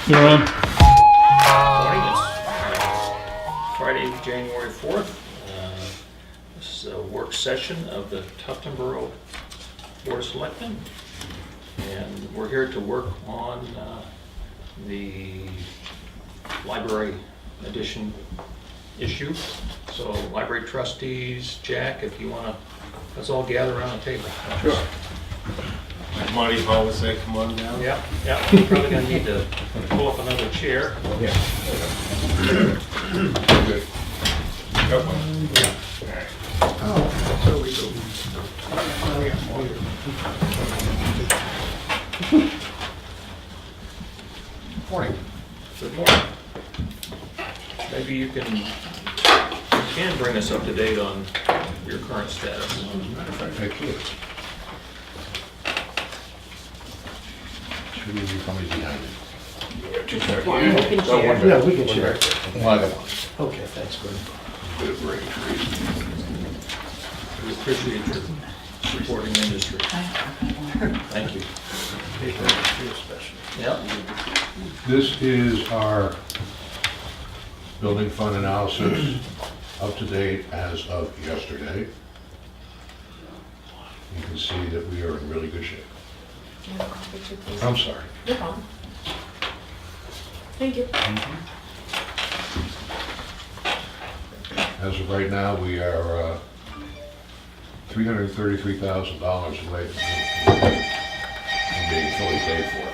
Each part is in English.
You're on. Morning, it's Friday, January 4th. This is a work session of the Tufton Borough Board of Selectmen. And we're here to work on the library addition issue. So library trustees, Jack, if you want to, let's all gather around the table. Sure. Like Marty always say, come on down. Yeah, we're probably going to need to pull up another chair. Yeah. Good. Got one. Yeah. Oh, so we go. Morning. Good morning. Maybe you can bring us up to date on your current status. As a matter of fact, I could. Should we be coming behind it? Yeah, we can share. Well, I got one. Okay, thanks, Gordon. Bit of brain freeze. We appreciate your supporting the industry. Thank you. Yep. This is our building fund analysis, up to date as of yesterday. You can see that we are in really good shape. I'm sorry. No problem. Thank you. As of right now, we are $333,000 away from being fully paid for.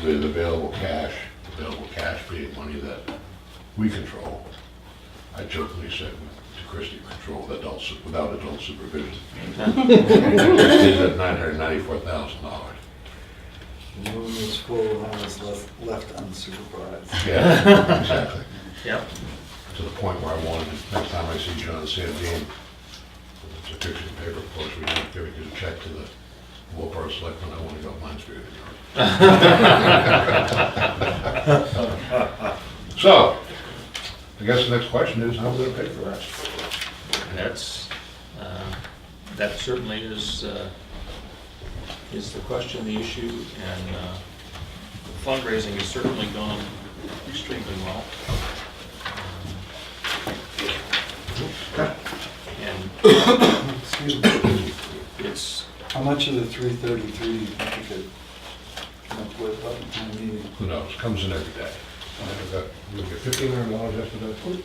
With available cash being money that we control. I jokingly said to Christie, control adults without adult supervision. Christie's at $994,000. The moon was full, I was left unsupervised. Yeah, exactly. Yep. To the point where I wanted, next time I see John Sandine, it's a picture of paper, of course, we don't give a check to the Board Selectmen, I want to go mine's bigger than yours. So, I guess the next question is, how are we going to pay for that? That certainly is the question, the issue, and fundraising has certainly gone extremely well. And Excuse me, it's, how much of the 333 do you think you could come up with by the time meeting? Who knows, comes in every day. We get $1,500 yesterday?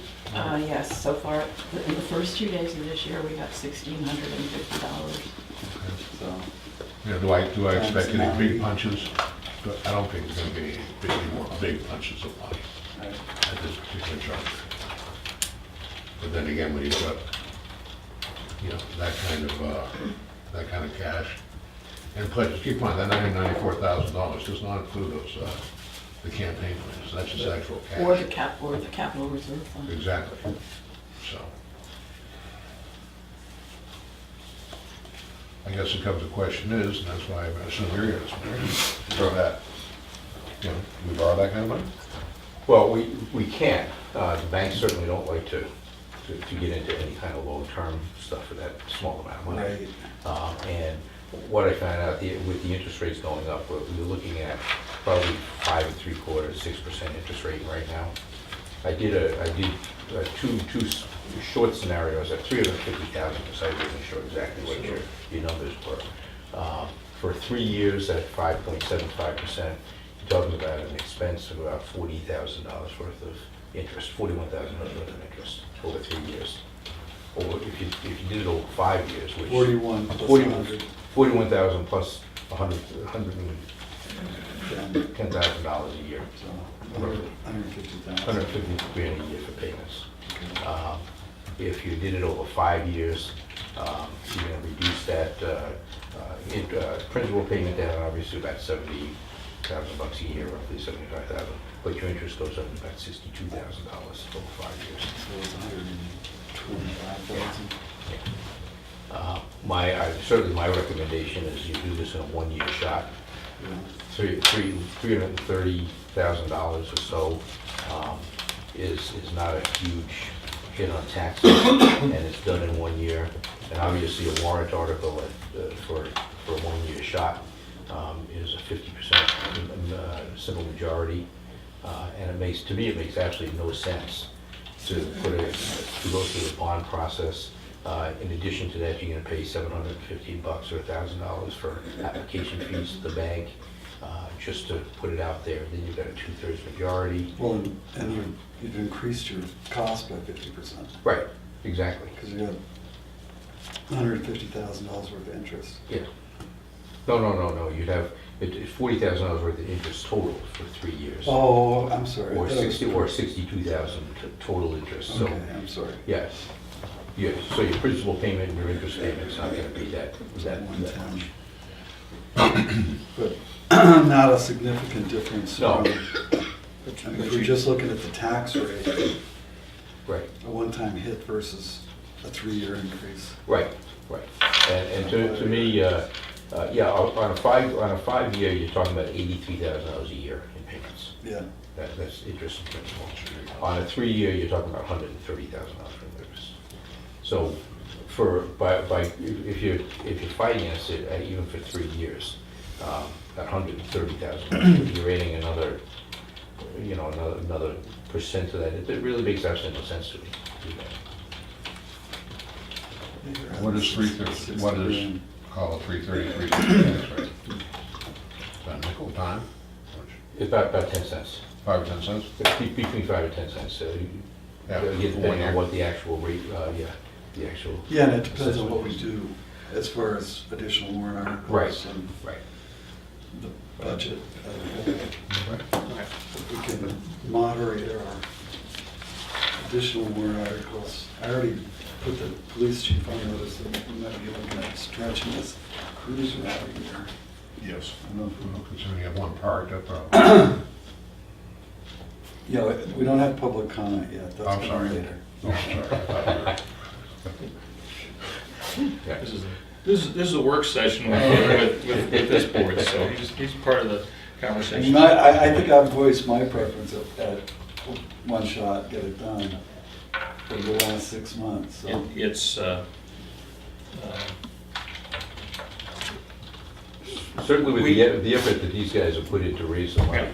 Yes, so far, in the first 2 days of this year, we got $1,650. So, You know, do I expect any big punches? But I don't think there's going to be any more big punches of money right. at this particular juncture. But then again, when you've got, you know, that kind of cash and pledges, keep in mind, that $994,000 does not include those, the campaign plans, that's just actual cash. Or the capital reserve fund. Exactly, so. I guess it comes, the question is, and that's why I assume you're here this morning, for that, you know, we borrow that kind of money? Well, we can. The banks certainly don't like to get into any kind of long-term stuff for that small amount of money. Right. And what I found out, with the interest rates going up, we're looking at probably 5 3/4 to 6% interest rate right now. I did two short scenarios at 350,000, because I wasn't sure exactly what your numbers were. For 3 years at 5.75%, you're talking about an expense of about $40,000 worth of interest, $41,000 worth of interest over 3 years. Or if you did it over 5 years, which 41 plus 100. 41,000 plus $110,000 a year. So, 150,000. 150 grand a year for payments. If you did it over 5 years, you're going to reduce that principal payment down, obviously about $70,000 a year, roughly $75,000. But your interest goes up about $62,000 over 5 years. So it's 125,000. Certainly my recommendation is you do this in a 1-year shot. $330,000 or so is not a huge hit on taxes, and it's done in 1 year. And obviously, a warrant article for a 1-year shot is a 50% simple majority. And it makes, to me, it makes absolutely no sense to go through the bond process. In addition to that, you're gonna pay $750 or $1,000 for application fees to the bank, just to put it out there. Then you've got a 2/3 majority. Well, and you've increased your cost by 50%, Right, exactly. because you got $150,000 worth of interest. Yeah. No, you'd have, it's $40,000 worth of interest total for 3 years. Oh, I'm sorry. Or I thought it was 62,000 total interest, so, Okay, I'm sorry. yes. Yeah, so your principal payment and your interest payment's not gonna be that much. 110. But not a significant difference. No. I mean, if you're just looking at the tax rate, Right, a one-time hit versus a 3-year increase. right. And to me, yeah, on a 5-year, you're talking about $83,000 a year in payments. Yeah. That's interest and principal. On a 3-year, you're talking about $130,000 for interest. So if you finance it, even for 3 years, at $130,000, you're adding another percent to that. It really makes absolutely no sense to me. What is 330, what is, call it 333 tax rate? Is that nickel time? It's about 10 cents. 5 or 10 cents? It's between 5 and 10 cents. Yeah, Again, for 1 depending year. on what the actual rate, the actual. Yeah, and it depends on what we do as far as additional warrant articles. Right. And Right. the budget. Okay. If we can moderate our additional warrant articles. I already put the police chief on notice that we might be looking at stretching this cruiser out a year. Yes. I don't know if we Well, considering you have one part, that's probably. Yeah, we don't have public comment yet. That's I'm coming sorry. later. Oh, I'm sorry. Yeah. This is a work session with this board, so he's part of the I conversation. mean, I think I've voiced my preference at one shot, get it done for the last 6 months, so. It's, Certainly with the effort that these guys have put in to raise the money,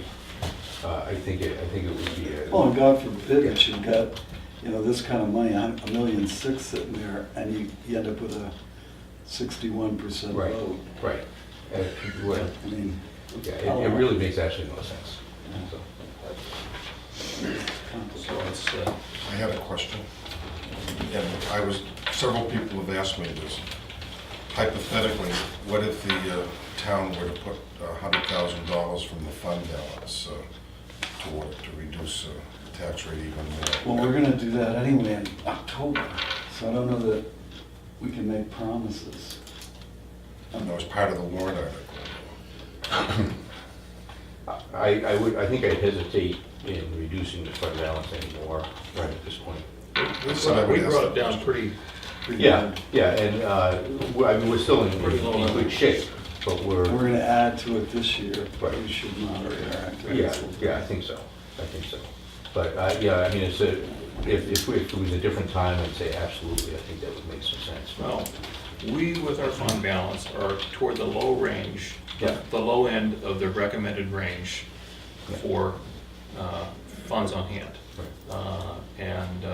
I think it would be a. Oh, and God forbid that you've got, this kind of money, $1.6 million sitting there, and you end up with a 61% Right, vote. right. Well, I mean, yeah, it really makes absolutely no sense. So, so it's, I had a question. And several people have asked me this. Hypothetically, what if the town were to put $100,000 from the fund balance to reduce the tax rate even more? well, we're gonna do that anyway in October, so I don't know that we can make promises. No, as part of the warrant article. I think I'd hesitate in reducing the fund balance anymore right at this point. we brought it down pretty, Yeah, and, I mean, we're still in good shape, but We're gonna add to it this year, but we should moderate our activities. Yeah, I think so. But, yeah, I mean, if it was a different time, I'd say absolutely, I think that would make some sense. well, we with our fund balance are toward the low range, Yeah. the low end of the recommended range Yeah. for funds on hand. Right. And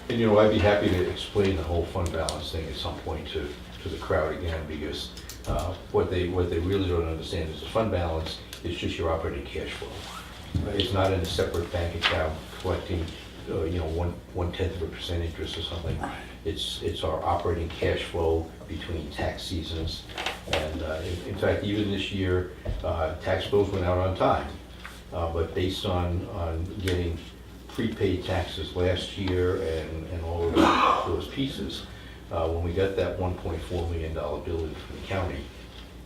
And, I'd be happy to explain the whole fund balance thing at some point to the crowd again, because what they really don't understand is the fund balance is just your operating cash flow. It's not in a separate bank account collecting, 0.1% interest or something. It's our operating cash flow between tax seasons. And in fact, even this year, tax bills went out on time. But based on getting prepaid taxes last year and all of those pieces, when we got that $1.4 million bill in from the county,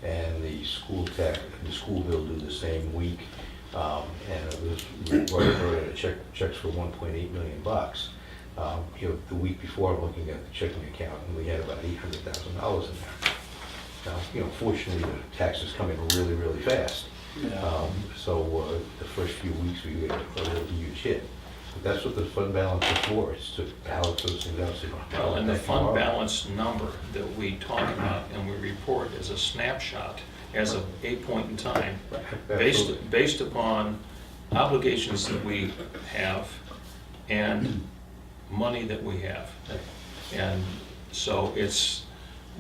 and the school bill due the same week, and it was wrote a checks for $1.8 million. The week before, I'm looking at the checking account, and we had about $800,000 in there. Now, fortunately, the taxes come in really, really fast. Yeah. So the first few weeks, we got a really huge hit. That's what the fund balance is for, it's to balance those things out. So you don't have to Well, and the take fund tomorrow. balance number that we talk about and we report is a snapshot as of a point in time, Absolutely. based upon obligations that we have and money that we have. And so it's,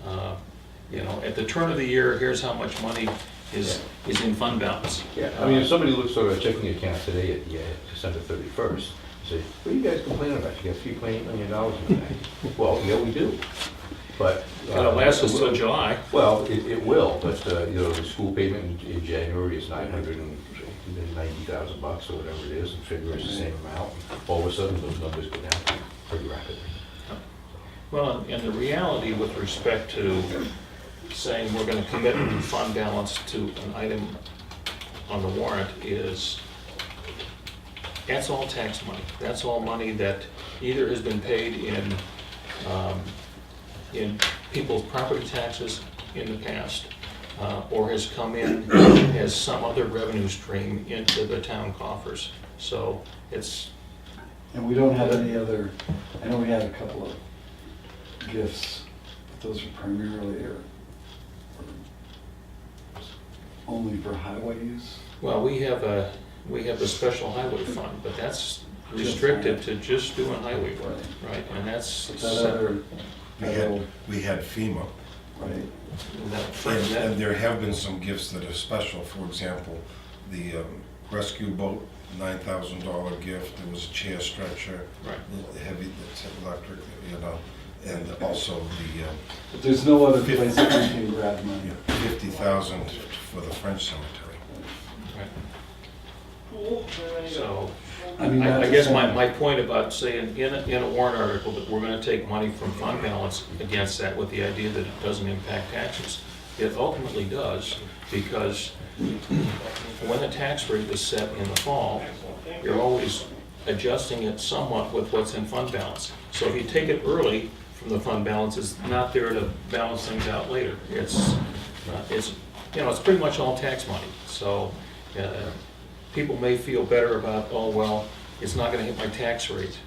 at the turn of the year, here's how much money is in fund balance. Yeah, I mean, if somebody looks at a checking account today at December 31st, you say, what are you guys complaining about? You got $3.8 million in the bank. Well, yeah, we do, but. It'll last us till July. Well, it will, but, the school payment in January is $990,000 or whatever it is, and February is the same amount. All of a sudden, those numbers go down pretty rapidly. Well, and the reality with respect to saying we're gonna commit fund balance to an item on the warrant is, that's all tax money. That's all money that either has been paid in people's property taxes in the past, or has come in as some other revenue stream into the town coffers. So it's, And we don't have any other, I know we had a couple of gifts, but those are primarily or only for highway use. well, we have a special highway fund, but that's restricted to just doing highway work, right? And that's, But that other, We had FEMA, right, and there have been some gifts that are special. For example, the rescue boat, $9,000 gift. There was a chair stretcher, right. heavy, that's electric, and also the but there's no other place that we can grab money. 50,000 for the French cemetery. Right. So, I mean, I that's guess the my same. point about saying in a warrant article that we're gonna take money from fund balance against that with the idea that it doesn't impact taxes, it ultimately does, because when the tax rate is set in the fall, you're always adjusting it somewhat with what's in fund balance. So if you take it early from the fund balance, it's not there to balance things out later. It's pretty much all tax money. So people may feel better about, oh, well, it's not gonna hit my tax rate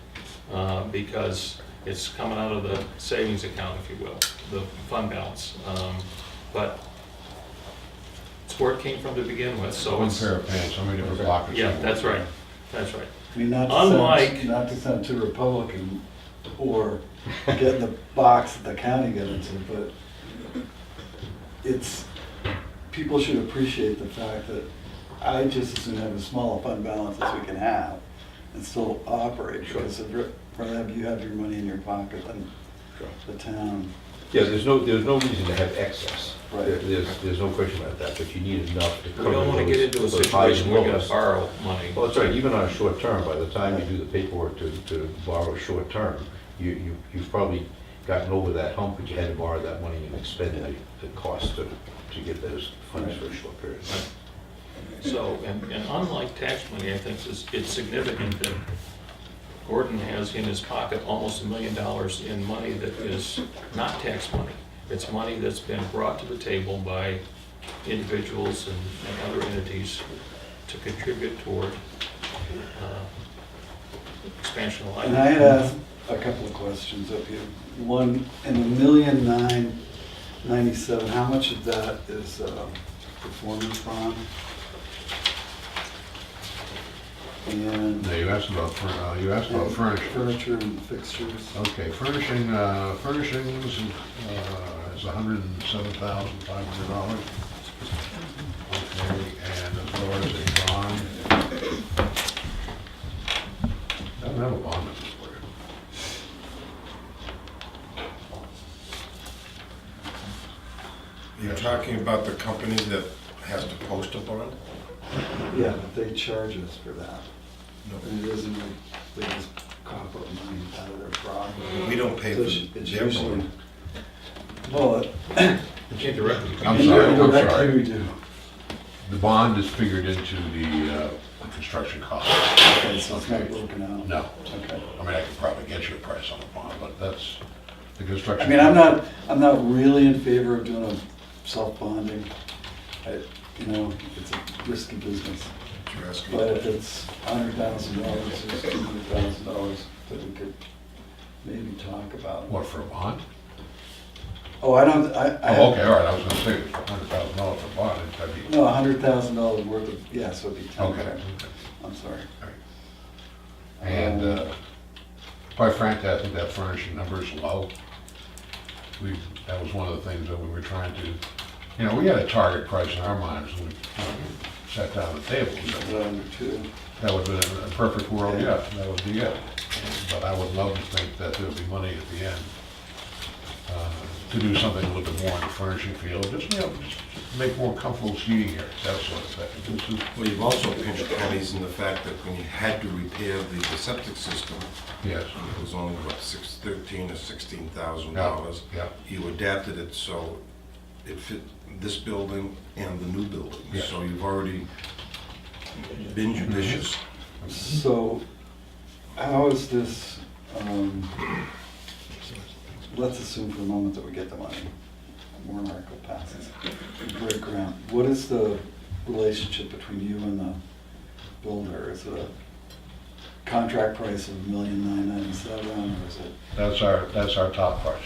because it's coming out of the savings account, if you will, the fund balance. But it's where it came from to begin with, so One it's, pair of pants, so many different pockets. yeah, that's right, that's right. I mean, Unlike- not to sound too Republican or get in the box that the county got into, but people should appreciate the fact that I just as soon have as small a fund balance as we can have and still operate, Sure. because I'd rather have you have your money in your pocket than the town. Yeah, there's no reason to have excess. Right. There's no question about that, but you need enough to We cover don't wanna get into a those highs situation and where we're gonna lows. borrow money. Well, that's right, even on a short term, by the time you do the paperwork to borrow short term, you've probably gotten over that hump, but you had to borrow that money and expend the cost to get those funds for a short period. So, and unlike tax money, I think it's significant that Gordon has in his pocket almost $1 million in money that is not tax money. It's money that's been brought to the table by individuals and other entities to contribute toward expansion of life. And I had asked a couple of questions up here. One, in the $1,997,000, how much of that is performance bond? And No, you asked about furniture. furniture and fixtures. Okay, furnishings is $107,500. Okay, and as far as a bond, I don't have a bond number for you. You're talking about the company that has to post a bond? Yeah, but they charge us for that. No. And it isn't like they just cop up money out of their property. We don't pay So for it's their usually, bond. well, Indirectly. I'm sorry. indirectly we do. The bond is figured into the construction cost. Okay, so it's not broken out. No, Okay. I mean, I could probably get you a price on the bond, but that's the construction. I mean, I'm not really in favor of doing a self-bonding. It's a risky business. you're asking. But if it's $100,000 or $200,000 that we could maybe talk about. What, for a bond? Oh, I don't, Oh, okay, all right, I was gonna say, $100,000 for a bond, that'd be, No, $100,000 worth of, yeah, so it'd be 10 okay. grand. I'm sorry. And quite frankly, I think that furnishing number is low. That was one of the things that we were trying to, we had a target price in our minds when we sat down at the table. Is that under two? That would have been a perfect world, yeah, that would be it. But I would love to think that there would be money at the end to do something a little bit more in the furnishing field, just make more comfortable seating here, that sort of thing. Well, you've also pinched pennies in the fact that when you had to repair the septic system, Yes, it was only, what, $13,000 or $16,000. yeah, You adapted it so it fit this building and the new building. Yeah. So you've already been judicious. So, how is this, let's assume for the moment that we get the money, warrant article passes, we break ground. What is the relationship between you and the builder? Is it a contract price of $1,997,000, or is it? that's our top price.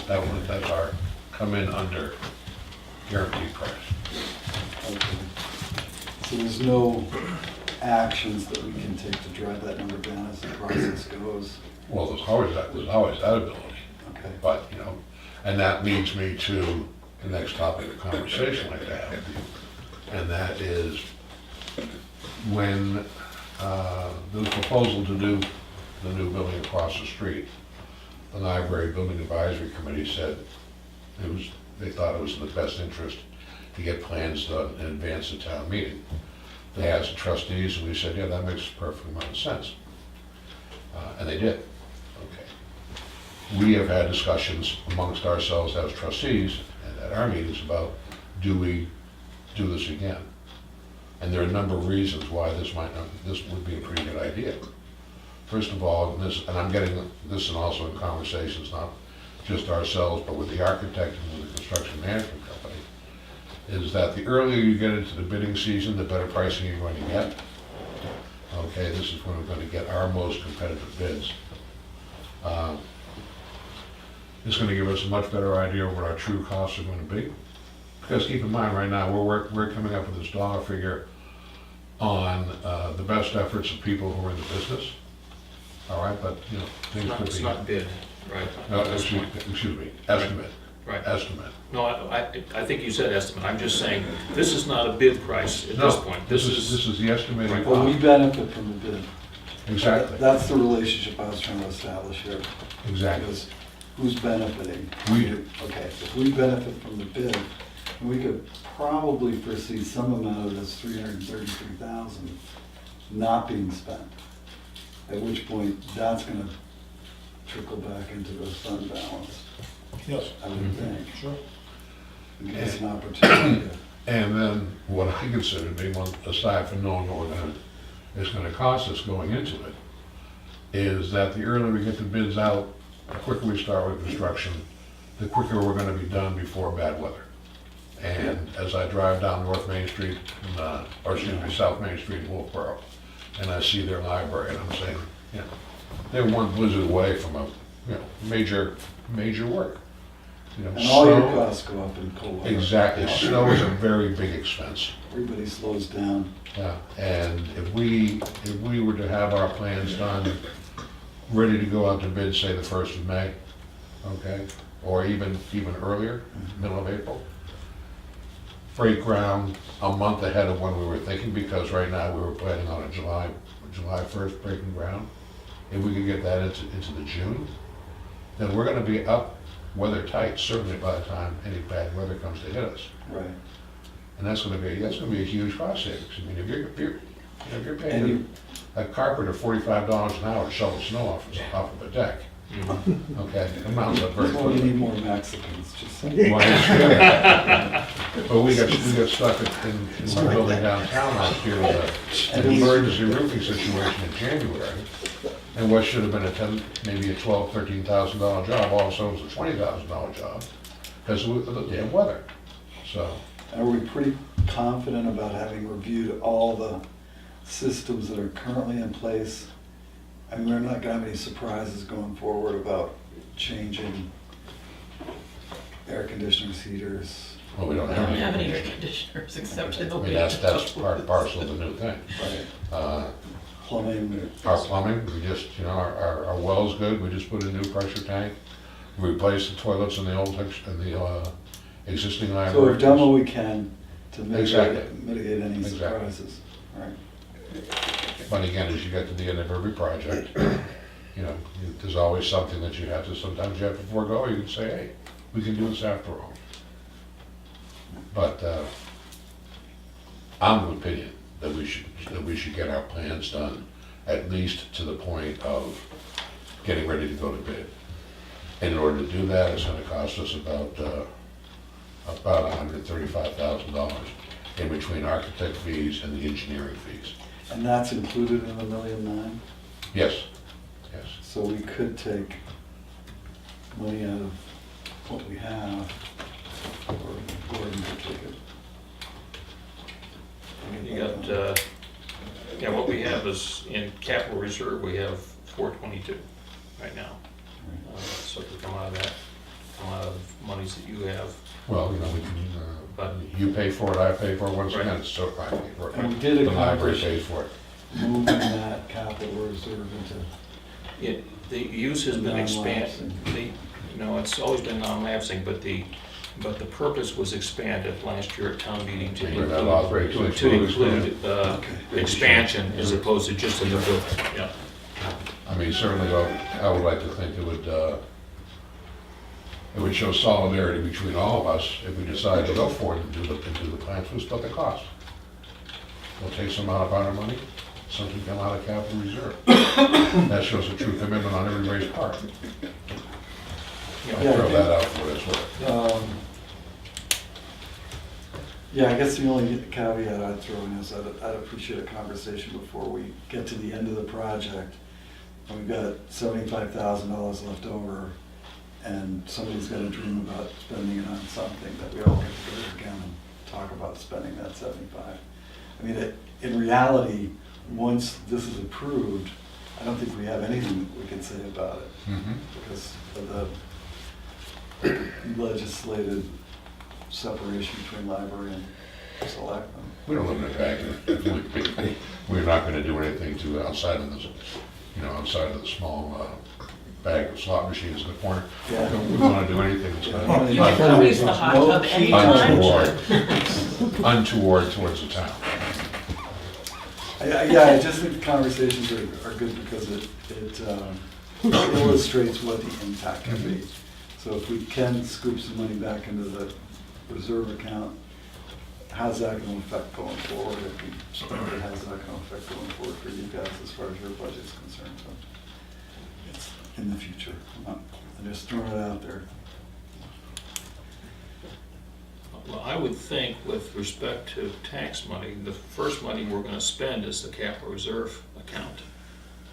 That's our come in under guaranteed price. Okay. So there's no actions that we can take to drive that number down as the process goes? Well, there's always that ability. Okay. But, and that leads me to the next topic of conversation like that. And that is when there was a proposal to do the new building across the street, the Library Building Advisory Committee said they thought it was in the best interest to get plans done in advance of town meeting. They asked the trustees, and we said, yeah, that makes a perfect amount of sense. And they did. Okay. We have had discussions amongst ourselves as trustees and at our meetings about, do we do this again? And there are a number of reasons why this would be a pretty good idea. First of all, and I'm getting this and also in conversations, not just ourselves, but with the architect and with the construction management company, is that the earlier you get into the bidding season, the better pricing you're going to get. Okay, this is when we're going to get our most competitive bids. It's going to give us a much better idea of what our true costs are going to be. Because keep in mind, right now, we're coming up with this dollar figure on the best efforts of people who are in the business. All right, but, things could be. It's not bid, right? No, at this point. excuse me, estimate. Right. Estimate. No, I think you said estimate. I'm just saying, this is not a bid price at this point. This is the estimated Right. Well, we cost. benefit from the bid. Exactly, That's the relationship I was trying to establish here. exactly. Because who's benefiting? We do. Okay, if we benefit from the bid, we could probably foresee some amount of this 333,000 not being spent. At which point, that's gonna trickle back into the fund balance, Yes. I would think. Sure. And give us an opportunity to. And then what I consider to be one, aside from knowing what it's gonna cost us going into it, is that the earlier we get the bids out, the quicker we start with construction, the quicker we're gonna be done before bad weather. And as I drive down North Main Street, South Main Street in Wolfboro, and I see their library, and I'm saying, they're one blizzard away from a, major work. And all your snow- costs go up in cold weather. Exactly, snow is a very big expense. Everybody slows down. Yeah, and if we were to have our plans done, ready to go out to bid, say the 1st of May, okay, or even earlier, middle of April, break ground a month ahead of when we were thinking, because right now we were planning on a July 1st breaking ground. If we could get that into the June, then we're gonna be up weather tight, certainly by the time any bad weather comes to hit us. Right. And that's gonna be a huge cost savings. I mean, if you're And paying you- a carpenter $45 an hour to shovel snow off of a deck, okay, it amounts up very Well, you quickly. need more Mexicans, just saying. Well, it's good. But we got stuck in my building downtown last year with an emergency roofing situation in January. And what should have been maybe a $12,000, $13,000 job, all of a sudden was a $20,000 job because of the damn weather. So, Are we pretty confident about having reviewed all the systems that are currently in place. I mean, we're not gonna have any surprises going forward about changing air conditioners, heaters. Well, we don't We have don't any. have any air conditioners except in the I mean, winter. that's part and parcel of the new thing. Right. Plumbing. Our plumbing, we just, our well's good, we just put a new pressure tank. We replaced the toilets in the existing So library. we've done what we can to Exactly. mitigate any Exactly. surprises, right? But again, as you get to the end of every project, there's always something that you have to, sometimes you have to forego, you can say, hey, we can do this after all. But, I'm of the opinion that we should get our plans done, at least to the point of getting ready to go to bid. And in order to do that, it's gonna cost us about $135,000 in between architect fees and the engineering fees. And that's included in the $1.9 million? Yes, yes. So we could take money out of what we have, or Gordon could take it. You got, what we have is in capital reserve, we have 422 right now. So it could come out of that, come out of monies that you have. Well, we can, you pay for it, I pay for it, once again, Right. it's so, I pay for it. And we did The library accomplish- pays for it. Moving that capital reserve into, The use has been expanded, Non-lapsing. it's always been non-lapsing, but the purpose was expanded last year at town meeting to Bring that authorization. include Okay. expansion as opposed to just a new building, yeah. I mean, certainly, I would like to think it would show solidarity between all of us if we decide to go for it and do the plans, we'll split the cost. We'll take some out of our money, some can come out of capital reserve. That shows a true commitment on everybody's part. I'll Yeah, I throw think- that out for what it's worth. Yeah, I guess the only caveat I'd throw in is I'd appreciate a conversation before we get to the end of the project. And we've got $75,000 left over, and somebody's got a dream about spending it on something, that we all get together again and talk about spending that 75. I mean, in reality, once this is approved, I don't think we have anything we can say about it, Mhm. because of the legislated separation between library and selectmen. We don't live in a vacuum. We're not gonna do anything to outside of the small bag of slot machines in the corner. Yeah. We wanna do anything that's You gonna can come use the hot tub anytime. untoward towards the town. Yeah, I just think the conversations are good because it illustrates what the impact can be. So if we can scoop some money back into the reserve account, how's that going to affect going forward? If we spend it, how's that going to affect going forward for you guys as far as your budget's concerned? So it's in the future. I'm just throwing it out there. Well, I would think with respect to tax money, the first money we're gonna spend is the capital reserve account.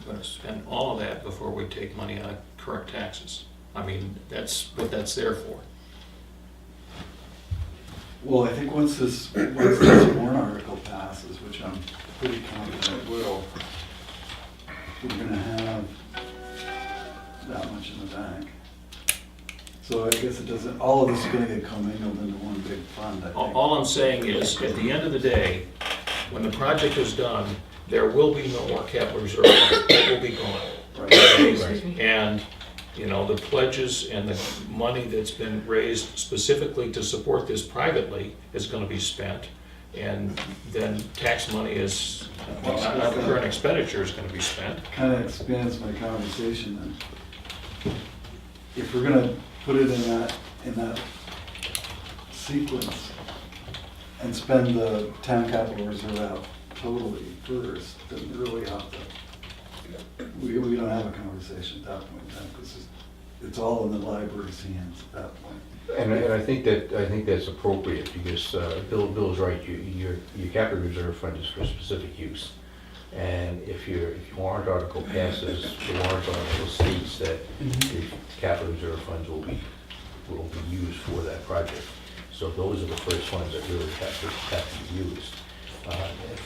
We're gonna spend all of that before we take money out of current taxes. I mean, that's what that's there for. Well, I think once this warrant article passes, which I'm pretty confident it will, we're gonna have that much in the bank. So I guess it doesn't, all of this is gonna get commingled into one big fund, I think. All I'm saying is, at the end of the day, when the project is done, there will be no more capital reserve. It will be gone. Right. Excuse me. And, the pledges and the money that's been raised specifically to support this privately is gonna be spent. And then tax money is, not the current expenditure is gonna be spent. Kind of expands my conversation then. If we're gonna put it in that sequence and spend the town capital reserve out totally first, then we really have to, we don't have a conversation at that point then, because it's all in the library's hands at that point. And I think that's appropriate, because Bill's right, your capital reserve fund is for specific use. And if your warrant article passes, the warrant article states that the capital reserve funds will be used for that project. So those are the first funds that really have to be used.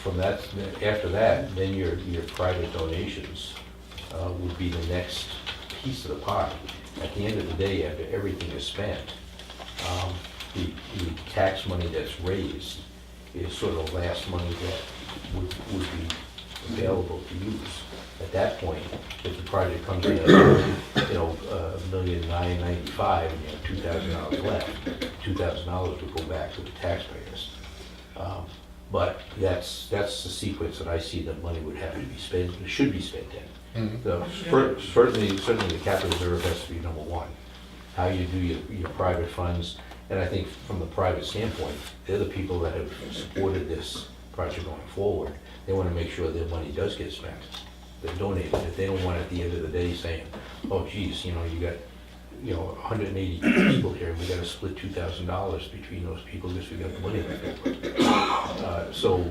From that, after that, then your private donations would be the next piece of the pie. At the end of the day, after everything is spent, the tax money that's raised is sort of the last money that would be available to use. At that point, if the project comes in at, $1,995,000 and you have $2,000 left, $2,000 would go back to the taxpayers. But that's the sequence that I see that money would have to be spent, should be spent in. So certainly the capital reserve has to be number one. How you do your private funds, and I think from the private standpoint, they're the people that have supported this project going forward. They want to make sure their money does get spent. They're donating it. They don't want at the end of the day saying, oh geez, you got 180 people here, and we got to split $2,000 between those people because we got the money left. So.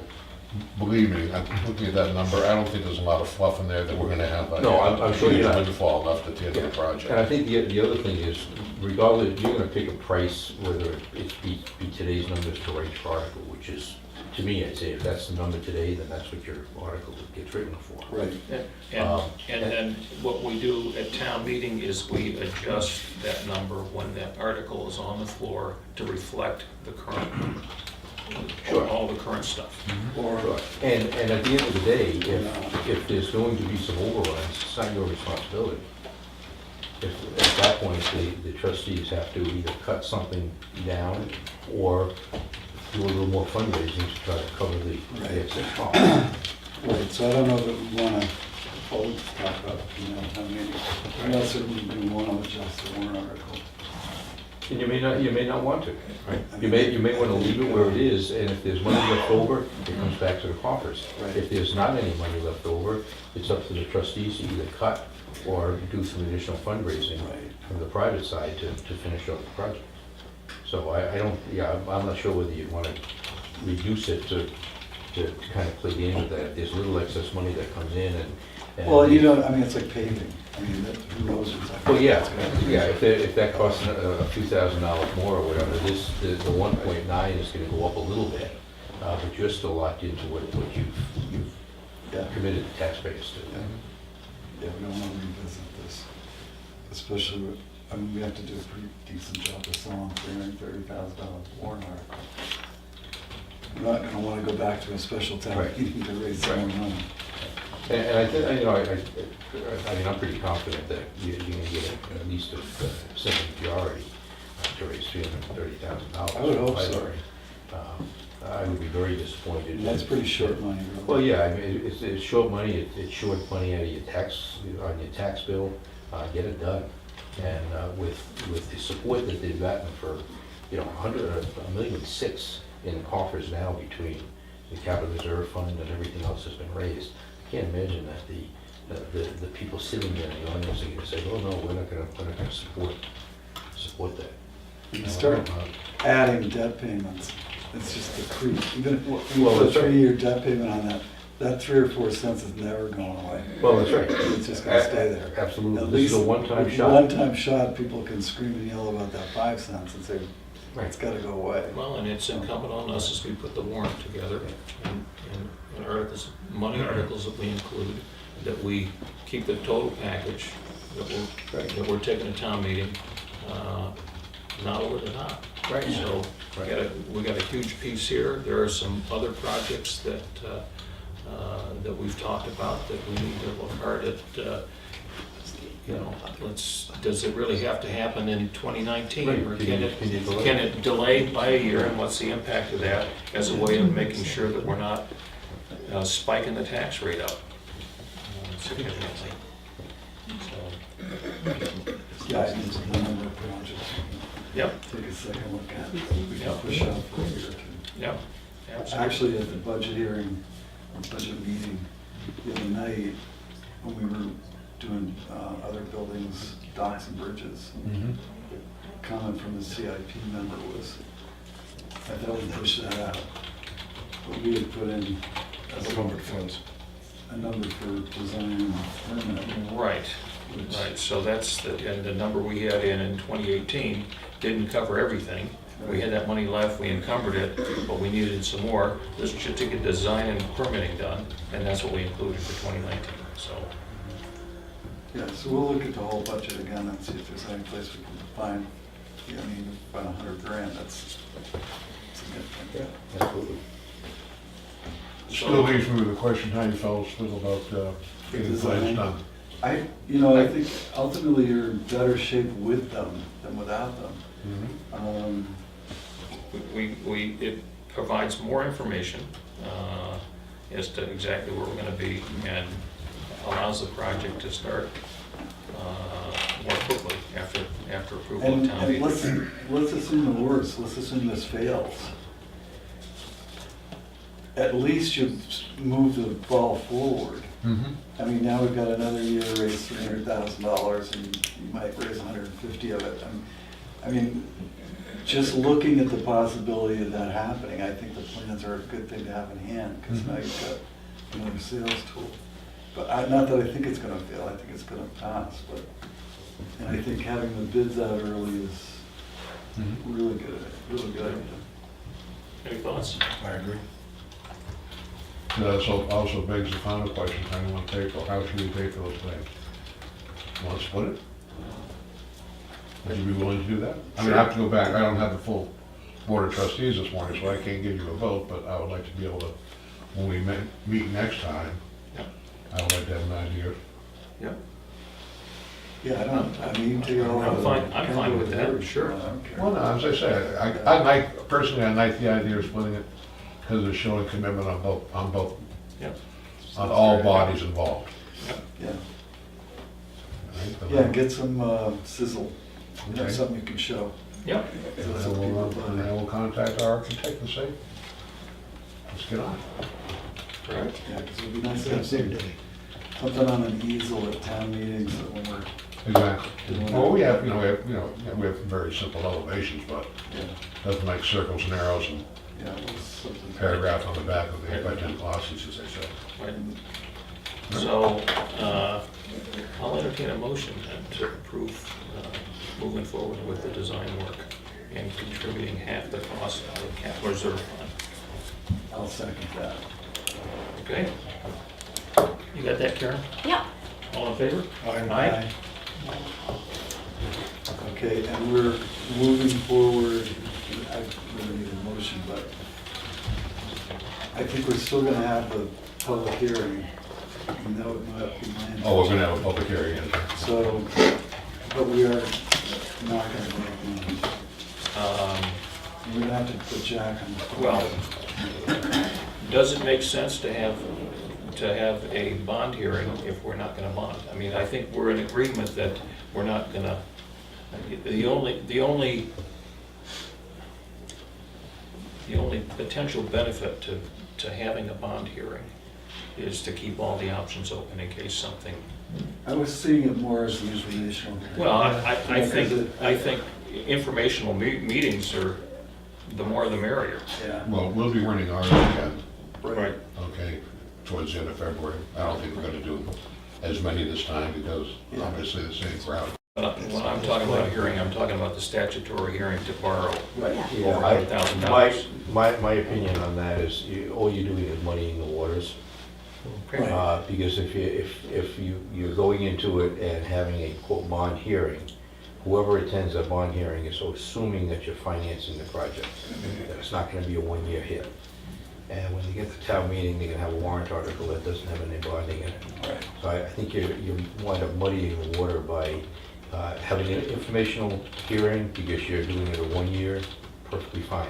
Believe me, I'm looking at that number, I don't think there's a lot of fluff in there that we're gonna have. No, I'm sure you're not. Windfall left at the end of the And project. I think the other thing is, regardless, you're gonna pick a price, whether it's be today's numbers to write your article, which is, to me, I'd say if that's the number today, then that's what your article gets written for. Right. And then what we do at town meeting is we adjust that number when that article is on the floor to reflect the current, Sure. all the current stuff. Or, And at the end of the day, if there's going to be some overruns, it's not your responsibility. If at that point, the trustees have to either cut something down or do a little more fundraising to try to cover the excess cost. right, so I don't know that we want to, talk about, town meeting. I know certainly we want to adjust the warrant article. And you may not want to, right? You may want to leave it where it is, and if there's money left over, it comes back to the coffers. Right. If there's not any money left over, it's up to the trustees to either cut or do some additional fundraising Right. from the private side to finish up the project. So I don't, I'm not sure whether you want to reduce it to kind of play games with that. If there's little excess money that comes in and. Well, it's like paving. I mean, who knows exactly. Well, yeah, if that costs a few $1,000s more or whatever, the 1.9 is gonna go up a little bit, but you're still locked into what you've Yeah. committed the taxpayers to. Yeah, we don't want to revisit this, especially with, we have to do a pretty decent job of selling $330,000 warrant article. We're not gonna want to go back to a special town Right. meeting to raise some more money. And I think, I'm pretty confident that you're gonna get at least a simple majority to raise $330,000. I would hope so. I would be very disappointed. And that's pretty short money, really. Well, yeah, I mean, it's short money, it's short money out of your on your tax bill, get it done. And with the support that they've gotten for, $1.6 million in coffers now between the capital reserve fund and everything else that's been raised, I can't imagine that the people sitting there in the audience are gonna say, oh, no, we're not gonna support that. You start adding debt payments, it's just a creep. Even if you Well, put a that's right. 3-year debt payment on that 3 or 4 cents is never going away. Well, that's right. It's just gonna stay there. Absolutely. At This is a least one-time with shot. One-time shot, people can scream and yell about that 5 cents and say, Right. it's gotta go away. Well, and it's incumbent on us as we put the warrant together and articles, money articles that we include, that we keep the total package that we're taking to town meeting, not over the top. Right. So Right. we got a huge piece here. There are some other projects that we've talked about that we need to look hard at. Does it really have to happen in 2019? Right. Or Can you delay? can it delay by a year, and what's the impact of that as a way of making sure that we're not spiking the tax rate up significantly? Yeah, I need to number of projects. Yep, Take a second look at. We can push out for a year or two. yep, absolutely. Actually, at the budget hearing, or budget meeting the other night, when we were doing other buildings, docks and bridges, comment from the CIP member was, I thought we'd push that out. But we had put in Encumbered funds. a number for design and permit. Right, which- right, so that's, and the number we had in 2018 didn't cover everything, We had that money left, we encumbered it, but we needed some more. This was just to get design and permitting done, and that's what we included for 2019, so. Yeah, so we'll look at the whole budget again and see if there's any place we can find, I mean, about 100 grand, that's significant. Absolutely. Still leaves me with the question, how you fellows feel about getting the plans done? I think ultimately you're in better shape with them than without them. Mhm. It provides more information as to exactly where we're gonna be, and allows the project to start more quickly after approval of And town meeting. let's assume the worst, let's assume this fails. At least you've moved the ball forward. Mhm. I mean, now we've got another year to raise $300,000 and you might raise 150 of it. I mean, just looking at the possibility of that happening, I think the plans are a good thing to have in hand, because now you've got another sales tool. But not that I think it's gonna fail, I think it's gonna pass, but, and I think having the bids out early is Mhm. really good idea. Any thoughts? I agree. That also begs the final question, how do you want to pay for, how should we pay for those plans? Want to split it? Would you be willing to do that? I mean, I have to go back, I don't have the full board of trustees this morning, so I can't give you a vote, but I would like to be able to, when we meet next time, Yep. I would like to have an idea. Yep. Yeah, I mean, you can take it all out of I'm fine with that, sure. I don't care. Well, no, as I said, I like, personally, I like the idea of splitting it, because it's showing commitment on both, Yep. on all bodies involved. Yeah, right? But yeah, get some sizzle, Okay. something you can show. Yep. So And some people and buy. I will contact our architect and say, let's get on it. Right. Yeah, because it'd be nice to have something on an easel at town meetings that when we're, Exactly. Well, we have very simple elevations, but yeah, doesn't make circles and arrows and yeah, it was something. paragraph on the back of the 8x10 glossies, as they say. Right. So, I'll entertain a motion then to approve moving forward with the design work and contributing half the cost of the capital reserve fund. I'll second that. Okay? You got that, Karen? Yeah. All in favor? Aye. Okay, and we're moving forward, I really need a motion, but I think we're still gonna have the public hearing, and that would not be my Oh, we're gonna have a public hearing. So, but we are not gonna make one. We're gonna have to put Jack on the phone. Well, does it make sense to have a bond hearing if we're not gonna bond? I mean, I think we're in agreement that we're not gonna, the only potential benefit to having a bond hearing is to keep all the options open in case something. I was seeing it more as an informational. hearing. Well, I Yeah, 'cause think informational meetings are, the more the merrier. Yeah, Well, we'll be running ours again, right. okay, towards the end of February. I don't think we're gonna do as many this time because obviously the same crowd. When I'm talking about a hearing, I'm talking about the statutory hearing to borrow Right. over Yeah, $100,000. my opinion on that is, all you're doing is muddying the waters. Okay. Because if you're going into it and having a quote bond hearing, whoever attends that bond hearing is assuming that you're financing the project. That it's not gonna be a one-year hit. And when you get to town meeting, they're gonna have a warrant article that doesn't have any bonding in it. Right. So I think you wind up muddying the water by having an informational hearing, because you're doing it a 1 year, perfectly fine.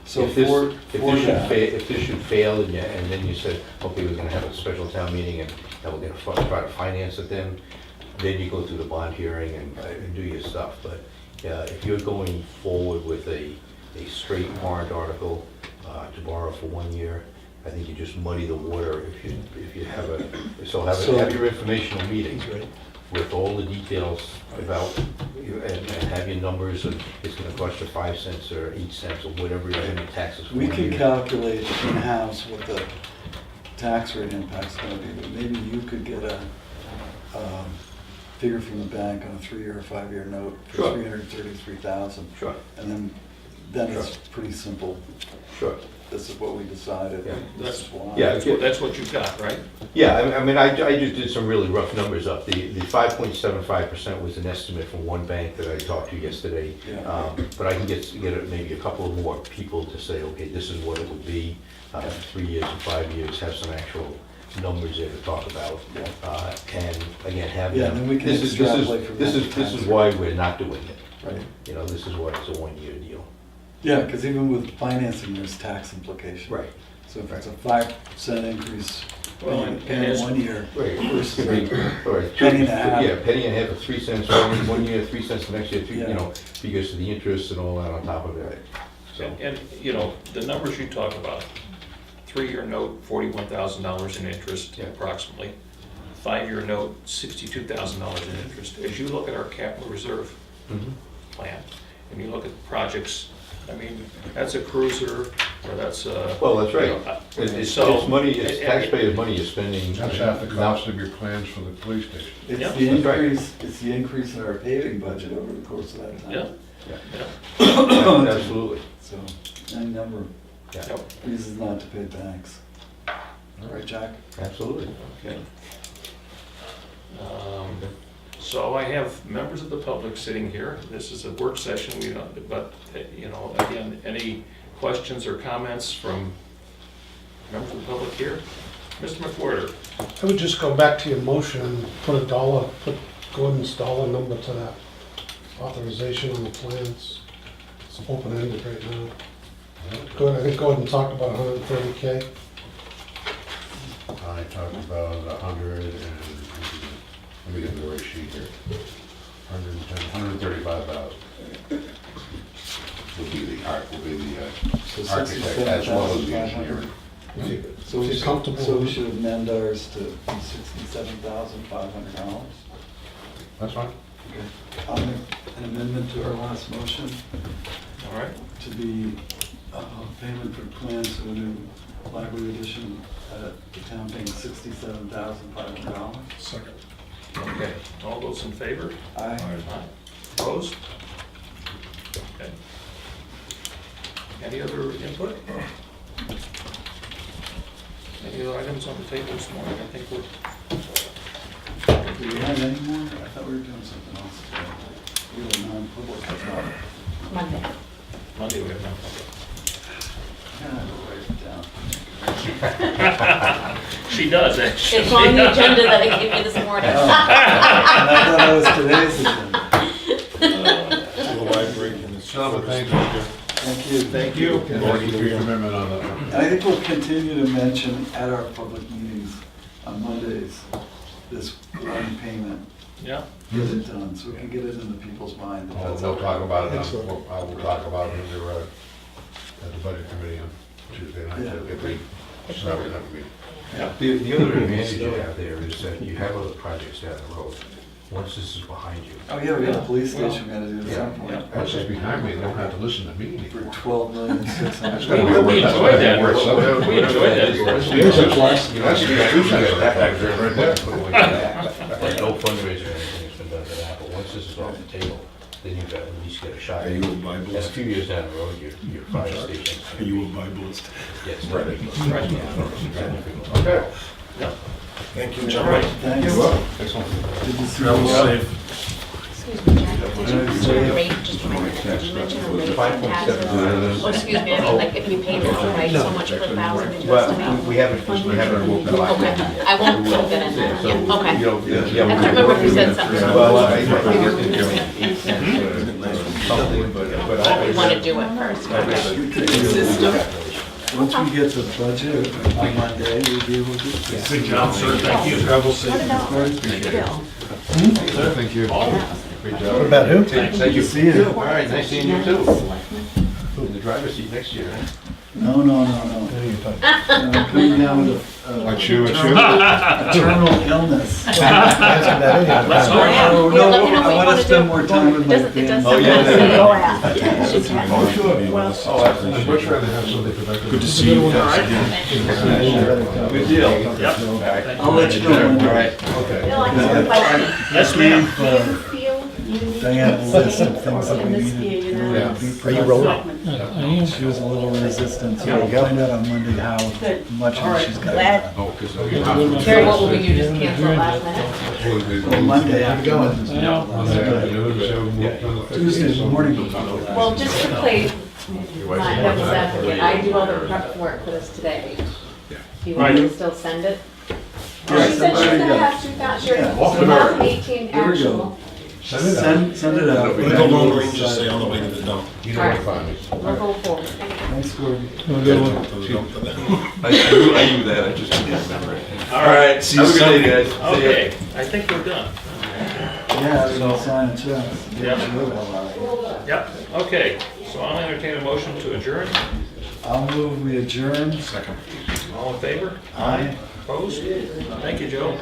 So If this- for that- If this should fail, and then you said, okay, we're gonna have a special town meeting, and we're gonna try to finance it then you go through the bond hearing and do your stuff. But if you're going forward with a straight warrant article to borrow for 1 year, I think you just muddy the water if you have have your informational meetings, right? With all the details about, and have your numbers, and it's gonna cost you 5 cents or 8 cents or whatever your taxes. We for can you. calculate in-house what the tax rate impact's gonna be, but maybe you could get a figure from the bank on a 3 or 5 year note for Sure. 333,000. Sure. And then then it's pretty simple. Sure. This is what we decided, Yeah, this is why. yeah. That's what you've got, right? Yeah, I mean, I just did some really rough numbers up. The 5.75% was an estimate from one bank that I talked to yesterday. Yeah. But I can get maybe a couple of more people to say, okay, this is what it would be, 3 years and 5 years, have some actual numbers there to talk about. Yeah. And again, have Yeah, them. then we can This is extrapolate from that This is time. why we're not doing it. Right. You know, this is why it's a one-year deal. Yeah, because even with financing, there's tax implications. Right. So if it's a 5% increase Well, in and as- 1 year Right. versus Or penny and a half. Yeah, penny and a half or 3 cents one year, 3 cents the next year, Yeah. you know, because of the interest and all that on top of it. So, And, you know, the numbers you talk about, 3-year note, $41,000 in interest Yeah. approximately. 5-year note, $62,000 in interest. As you look at our capital reserve mhm. plan, and you look at projects, I mean, that's a cruiser, or that's a. Well, that's right. you know, It's so- money, it's and- taxpayers' money you're spending. That's half the cost of your plans for the police station. It's Yeah, the that's right. it's the increase in our paving budget over the course of that time. Yeah, Yeah, yeah, absolutely. So, any number of Yeah, yep, reasons not to pay banks. Right, Jack? absolutely. okay. So I have members of the public sitting here. This is a work session, we don't, but, you know, again, any questions or comments from members of the public here? Mr. McWhorter? I would just go back to your motion and put a dollar, put Gordon's dollar number to that authorization on the plans. It's open-ended right now. Good, I think Gordon talked about 130K. I talked about 100 and, let me get the right sheet here. 110, 135,000. Will be the So architect as well as the 67,500. engineer. So we If you're should, comfortable so we with it. should amend ours to $67,500. That's fine. Okay. I'll make an amendment to our last motion All right, to be payment for plans for the new library addition at the town paying $67,500. Second. okay. All those in favor? Aye. Aye. Opposed? Okay. Any other input? Any other items on the table this morning? I think we're, Do we have any more? I thought we were doing something else. We were non-public, I thought. Monday. Monday we have no public. Yeah, I'll write it down. She does, actually. It's on the agenda that I gave you this morning. Oh. And I thought that was today's agenda. The library and the. Gentlemen, thank you. Thank you. Thank you. Thank you for your commitment on that. And I think we'll continue to mention at our public meetings on Mondays, this one payment, Yeah, get it done, so we can get it into people's mind. that that's We'll talk about it, Excellent. I will talk about it at the budget committee on Tuesday night. Yeah. If we, so we have a meeting. The other advantage you have there is that you have other projects down the road. Once this is behind you. Oh, yeah, we got a police station we gotta do at some Yeah, point. Once it's behind me, they don't have to listen to me For anymore. $12,600,000. We enjoyed that. We enjoyed that. Here's a plus. You know, that's two cents that back there, right there. There's no fundraising or anything that's been done for that, but once this is off the table, then you've got to at least get a shot. Are you a And a Biblist? few years down the road, your fire station. Are you a Biblist? Yes. Right. Right. Okay. Yeah. Thank you, All gentlemen. right. Thanks. Excellent. Good to see Travel you. safe. Excuse me, Jack, did you mention a rate, just a minute, did you mention a rate for 5.7. taxes? Oh, excuse me, I mean, like, if we paid outright so much per thousand interest, Well, I mean. we haven't woken up. Okay, I won't put that in there, So, yeah, you know, okay. yeah. I can't remember if you said something. Well, I guess it's 8 cents, something, but I. We want to do it first, okay. Once we get the budget on Monday, we'll be able to. Good job, sir. Thank you. Travel safe. What about Bill? Thank you. Great job. What about who? Thank Good to you. see you. All right, nice seeing you too. Selectmen? In the driver's seat next year. No. I'm coming down with What you, a terminal illness. Let's Oh, go. yeah. Oh, We'll no, let you know what I you want wanna to spend do. more time with my It does family. yeah, sometimes say, yeah. oh, yeah. Oh, sure. I'd much rather have something productive. Good to see you. All right. Good deal. Yep. I'll let you know when. All right. Okay. Bill, I have a question. Yes, ma'am. Do you feel you need Diana a list of things that we Can this be a needed. unanimous? Be Are you productive. rolling? She was a little resistant, so There we'll you go. find out on Monday how Good. much All right, she's got. glad- Oh, because Terry, what will we do, just cancel it last minute? Well, Monday afternoon. Tuesday morning. Well, just to play my devil's advocate, I do all the prep work for this today. Do you want me to still send it? Yeah, She said she's somebody, gonna yeah. have 2,000, Yeah. 2018 There we go. actual. Send it out. We go long range, just say on the way to the dump. You know where to find me. We'll go forward. Thank you. Thanks, Gordon. I knew that, I just didn't remember it. All right, see you Sunday, guys. Okay, I think we're done. Yeah, so sign a check. Yeah. Yep, okay, so I'll entertain a motion to adjourn. I'll move we adjourn. Second. All in favor? Aye. Opposed? Thank you, Joe.